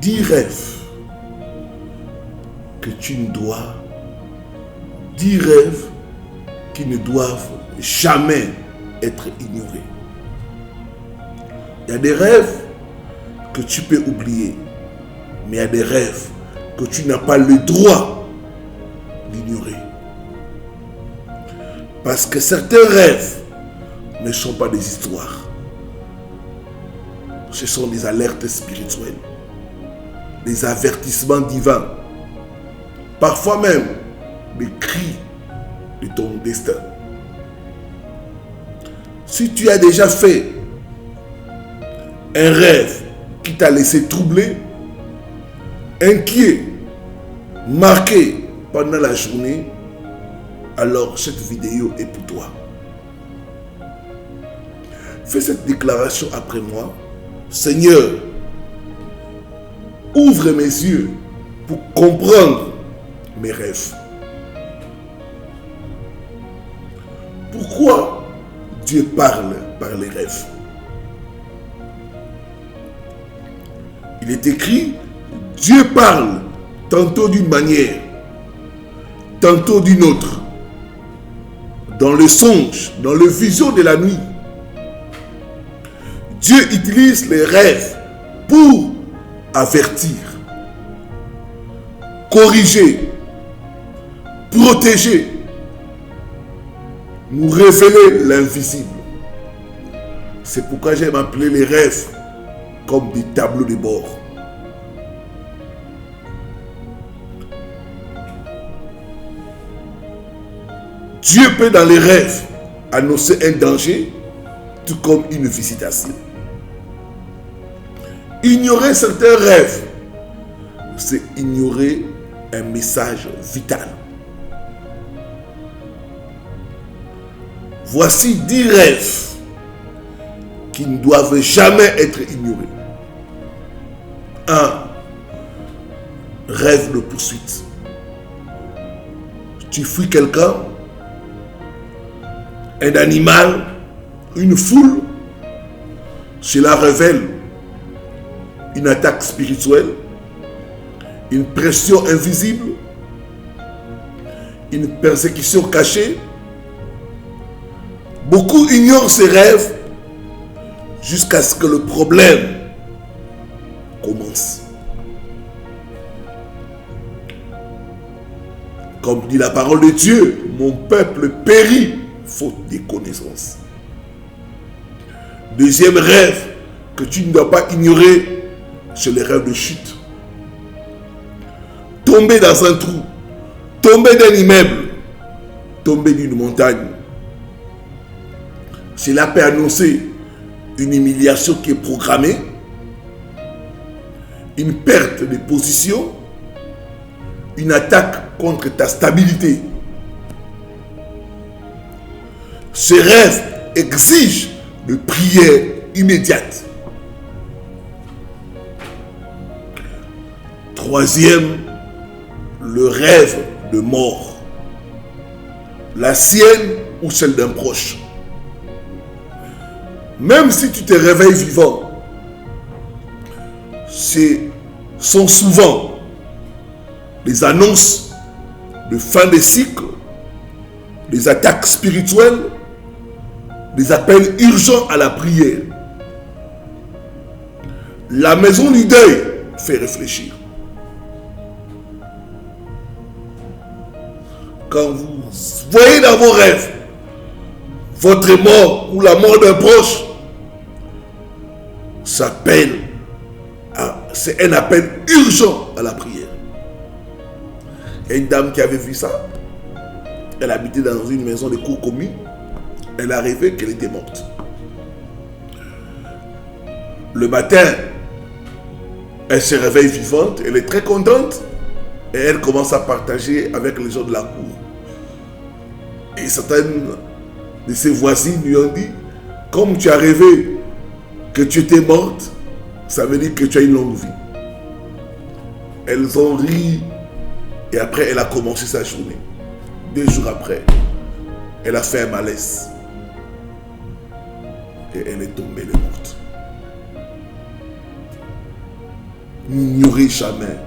10 rêves que tu ne dois, 10 rêves qui ne doivent jamais être ignorés. Il y a des rêves que tu peux oublier, mais il y a des rêves que tu n'as pas le droit d'ignorer. Parce que certains rêves ne sont pas des histoires. Ce sont des alertes spirituelles, des avertissements divins, parfois même des cris de ton destin. Si tu as déjà fait un rêve qui t'a laissé troublé, inquiet, marqué pendant la journée, alors cette vidéo est pour toi. Fais cette déclaration après moi. Seigneur, ouvre mes yeux pour comprendre mes rêves. Pourquoi Dieu parle par les rêves? Il est écrit, Dieu parle tantôt d'une manière, tantôt d'une autre, dans le songe, dans le vision de la nuit. Dieu utilise les rêves pour avertir, corriger, protéger, nous révéler l'invisible. C'est pourquoi j'aime appeler les rêves comme des tableaux de bord. Dieu peut dans les rêves annoncer un danger, tout comme une visitation. Ignorer certains rêves, c'est ignorer un message vital. Voici 10 rêves qui ne doivent jamais être ignorés. 1. Rêve de poursuite. Tu fuis quelqu'un, un animal, une foule, cela révèle une attaque spirituelle, une pression invisible, une persécution cachée. Beaucoup ignorent ces rêves jusqu'à ce que le problème commence. Comme dit la parole de Dieu, mon peuple périt faute de connaissances. Deuxième rêve que tu ne dois pas ignorer, c'est le rêve de chute. Tomber dans un trou, tomber d'un immeuble, tomber d'une montagne. Cela peut annoncer une humiliation qui est programmée, une perte de position, une attaque contre ta stabilité. Ces rêves exigent de prières immédiates. Troisième, le rêve de mort. La sienne ou celle d'un proche. Même si tu te réveilles vivant, ce sont souvent des annonces de fin de cycle, des attaques spirituelles, des appels urgents à la prière. La maison du deuil fait réfléchir. Quand vous voyez dans vos rêves votre mort ou la mort d'un proche, c'est un appel urgent à la prière. Il y a une dame qui avait vu ça. Elle habitait dans une maison de cour commune. Elle a rêvé qu'elle était morte. Le matin, elle se réveille vivante, elle est très contente et elle commence à partager avec les gens de la cour. Et certaines de ses voisines lui ont dit, comme tu as rêvé que tu étais morte, ça veut dire que tu as une longue vie. Elles ont ri et après elle a commencé sa journée. 2 jours après, elle a fait un malaise. Et elle est tombée, elle est morte. N'ignorez jamais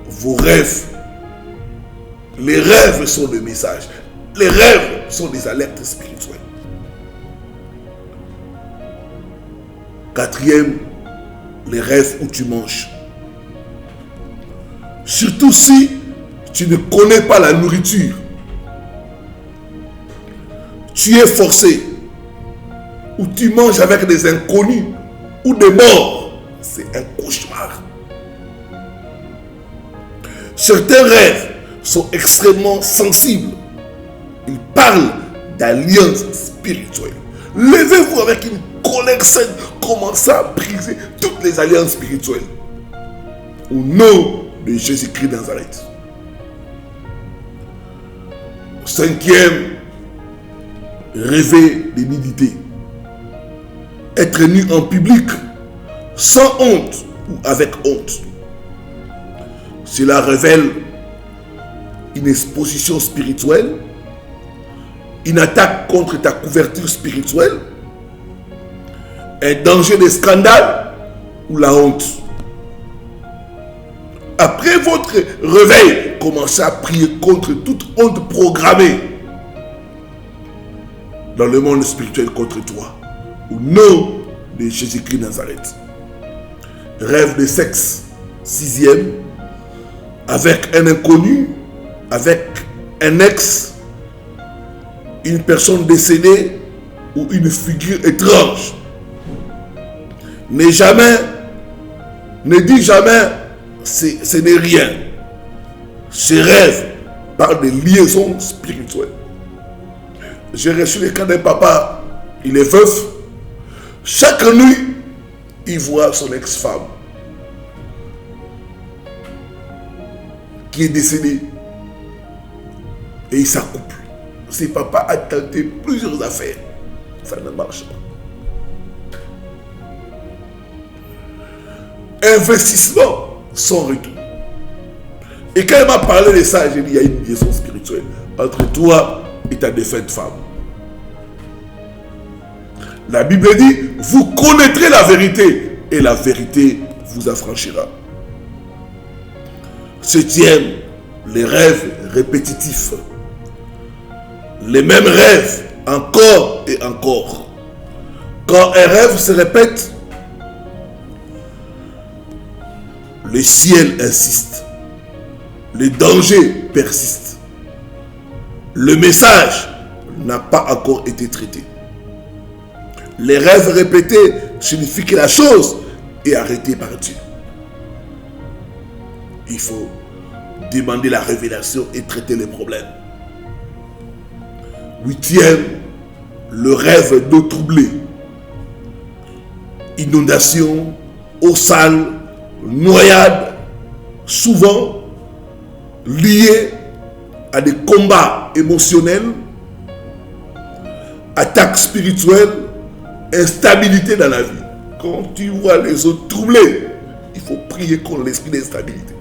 vos rêves. Les rêves sont des messages. Les rêves sont des alertes spirituelles. Quatrième, les rêves où tu manges. Surtout si tu ne connais pas la nourriture. Tu es forcé. Ou tu manges avec des inconnus ou des morts. C'est un cauchemar. Certains rêves sont extrêmement sensibles. Ils parlent d'alliance spirituelle. Levez-vous avec une colère saine. Commencez à briser toutes les alliances spirituelles. Au nom de Jésus-Christ de Nazareth. Cinquième, rêver de nudité. Être nu en public, sans honte ou avec honte. Cela révèle une exposition spirituelle, une attaque contre ta couverture spirituelle, un danger de scandale ou la honte. Après votre réveil, commencez à prier contre toute honte programmée dans le monde spirituel contre toi. Au nom de Jésus-Christ de Nazareth. Rêve de sexe. Sixième, avec un inconnu, avec un ex, une personne décédée ou une figure étrange. Ne dis jamais, ce n'est rien. Ces rêves parlent de liaisons spirituelles. J'ai reçu le cas d'un papa, il est veuf. Chaque nuit, il voit son ex-femme qui est décédée et il s'accouple. Ce papa a tenté plusieurs affaires. Ça ne marche pas. Investissement sans retour. Et quand il m'a parlé de ça, j'ai dit, il y a une liaison spirituelle entre toi et ta défunte femme. La Bible dit, vous connaîtrez la vérité et la vérité vous affranchira. Septième, les rêves répétitifs. Les mêmes rêves encore et encore. Quand un rêve se répète, le ciel insiste. Les dangers persistent. Le message n'a pas encore été traité. Les rêves répétés signifient que la chose est arrêtée par Dieu. Il faut demander la révélation et traiter les problèmes. Huitième, le rêve d'eau troublée. Inondation, eau sale, noyade, souvent liées à des combats émotionnels, attaques spirituelles, instabilité dans la vie. Quand tu vois les eaux troublées, il faut prier contre l'esprit d'instabilité.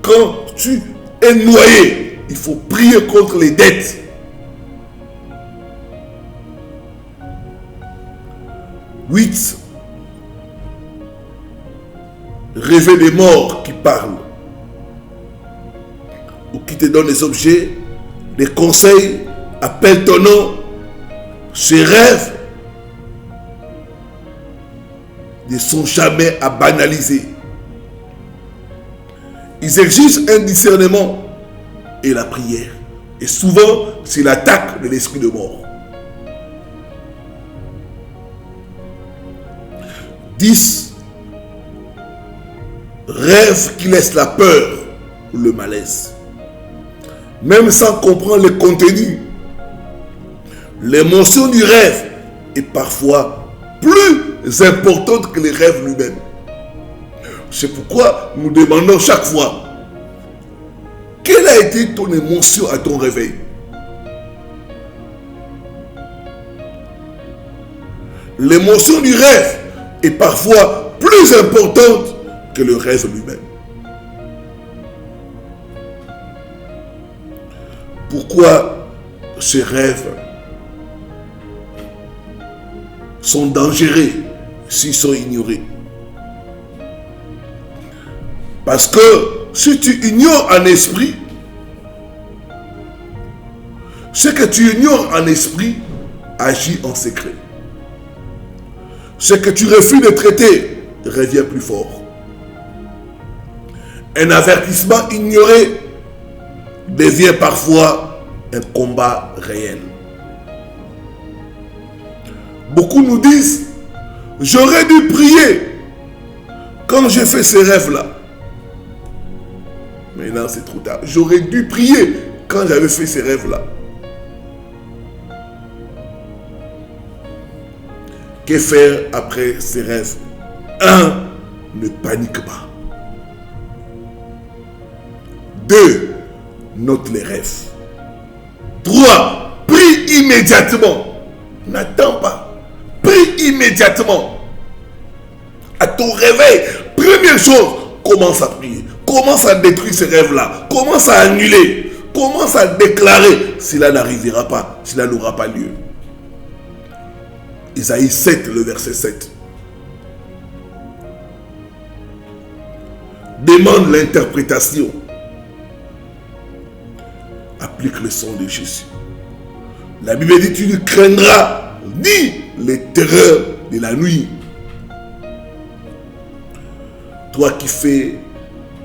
Quand tu es noyé, il faut prier contre les dettes. Huit, rêver des morts qui parlent ou qui te donnent des objets, des conseils, appellent ton nom. Ces rêves ne sont jamais à banaliser. Ils exigent un discernement et la prière. Et souvent, c'est l'attaque de l'esprit de mort. 10. Rêve qui laisse la peur ou le malaise. Même sans comprendre le contenu, l'émotion du rêve est parfois plus importante que le rêve lui-même. C'est pourquoi nous demandons chaque fois, quelle a été ton émotion à ton réveil? L'émotion du rêve est parfois plus importante que le rêve lui-même. Pourquoi ces rêves sont dangereux s'ils sont ignorés? Parce que si tu ignores en esprit, ce que tu ignores en esprit agit en secret. Ce que tu refuses de traiter revient plus fort. Un avertissement ignoré devient parfois un combat réel. Beaucoup nous disent, j'aurais dû prier quand j'ai fait ces rêves-là. Maintenant c'est trop tard. J'aurais dû prier quand j'avais fait ces rêves-là. Que faire après ces rêves? 1. Ne panique pas. 2. Note les rêves. 3. Prie immédiatement. N'attends pas. Prie immédiatement. À ton réveil, première chose, commence à prier. Commence à détruire ces rêves-là. Commence à annuler. Commence à déclarer. Cela n'arrivera pas. Cela n'aura pas lieu. Isaïe 7, le verset 7. Demande l'interprétation. Applique le sang de Jésus. La Bible dit, tu ne craindras ni les terreurs de la nuit. Toi qui fais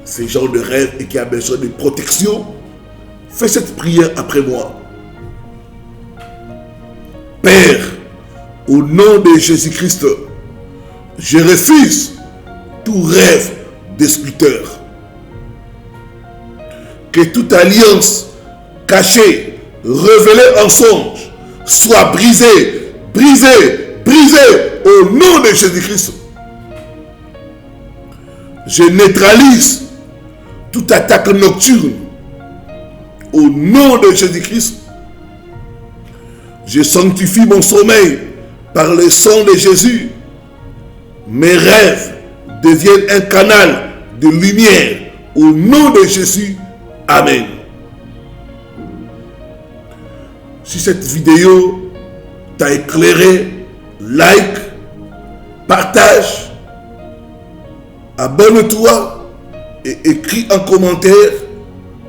ce genre de rêve et qui as besoin de protection, fais cette prière après moi. Père, au nom de Jésus-Christ, je refuse tout rêve destructeur. Que toute alliance cachée, révélée en songe, soit brisée, brisée, brisée au nom de Jésus-Christ. Je neutralise toute attaque nocturne au nom de Jésus-Christ. Je sanctifie mon sommeil par le sang de Jésus. Mes rêves deviennent un canal de lumière au nom de Jésus. Amen. Si cette vidéo t'a éclairé, like, partage, abonne-toi et écris en commentaire,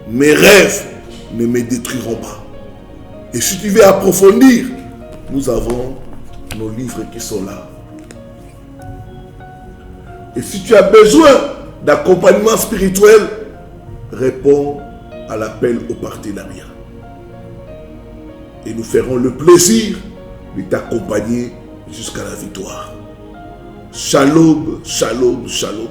mes rêves ne me détruiront pas. Et si tu veux approfondir, nous avons nos livres qui sont là. Et si tu as besoin d'accompagnement spirituel, réponds à l'appel au partenariat. Et nous ferons le plaisir de t'accompagner jusqu'à la victoire. Shalom, shalom, shalom.